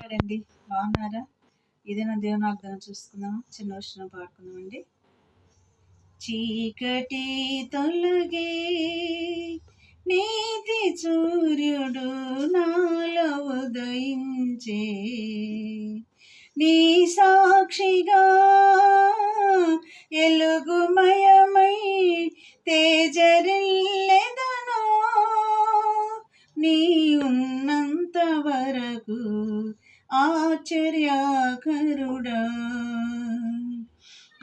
ఉన్నారండి. బాగున్నారా? ఇదేనా దేవుని వాగ్దానం చూసుకుందాం. చిన్న వర్షం పాడుకుందామండి. చీకటి తొలగే నీతి సూర్యుడు నాలో ఉదయించే, నీ సాక్షిగా ఎలుగుమయమై తేజరిల్లెదను, నీ ఉన్నంత వరకు ఆశ్చర్యకరుడా.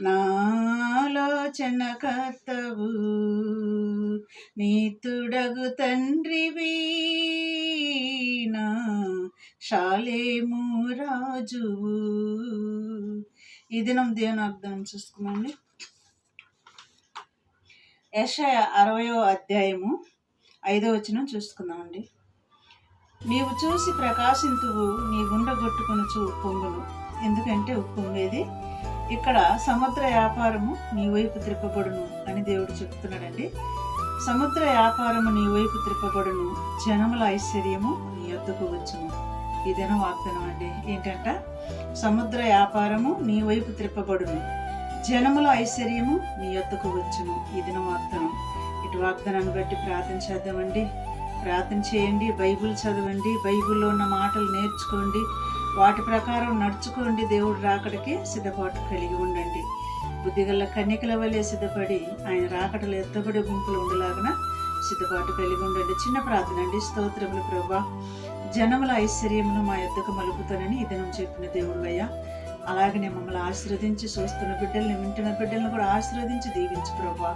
నాలోచన కర్తవు నీతుడగు తండ్రివి, నా షాలేము రాజువు. ఈ దినం దేవుని వాగ్దానం చూసుకున్నాండి. యెషయా 60వ అధ్యాయము 5వ వచనం చూసుకుందామండి. నీవు చూసి ప్రకాశింతువు, నీ గుండె కొట్టుకొనుచు ఉప్పొంగును. ఎందుకంటే ఉప్పొంగేది ఇక్కడ సముద్ర వ్యాపారము నీ వైపు త్రిప్పబడును అని దేవుడు చెప్తున్నాడండి. సముద్ర వ్యాపారము నీ వైపు త్రిప్పబడును, జనముల ఐశ్వర్యము నీ యొద్దకు వచ్చును. ఇదేనా వాగ్దానం అండి. ఏంటంట? సముద్ర వ్యాపారము నీ వైపు త్రిప్పబడును, జనముల ఐశ్వర్యము నీ యొద్దకు వచ్చును. ఇదిన వాగ్దానం. ఇటు వాగ్దానాన్ని బట్టి ప్రార్థన చేద్దామండి. ప్రార్థన చేయండి, బైబిల్ చదవండి, బైబిల్లో ఉన్న మాటలు నేర్చుకోండి, వాటి ప్రకారం నడుచుకోండి. దేవుడు రాకడికి సిద్ధపాటు కలిగి ఉండండి. బుద్ధిగల కన్యకల వలె సిద్ధపడి ఆయన రాకడలు ఎత్తబడి గుంపులు ఉండలాగా సిద్ధపాటు కలిగి ఉండండి. చిన్న ప్రార్థన అండి. స్తోత్రములు ప్రభువా, జనముల ఐశ్వర్యమును మా యొద్దకు మలుపుతానని ఈ దినం చెప్పిన దేవుడు అయ్యా. అలాగనే మమ్మల్ని ఆశీర్వదించి, చూస్తున్న బిడ్డల్ని, వింటున్న బిడ్డలను కూడా ఆశీర్వదించి దీవించు ప్రభువా.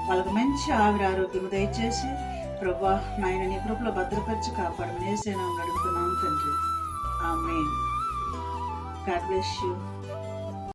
వాళ్ళకు మంచి ఆరోగ్యము దయచేసి ప్రభువా, నాయన నీ కృపలో భద్రపరిచి కాపాడమని యేసు నామములో అడుగుతున్నాను తండ్రి. ఆమేన్. God bless you.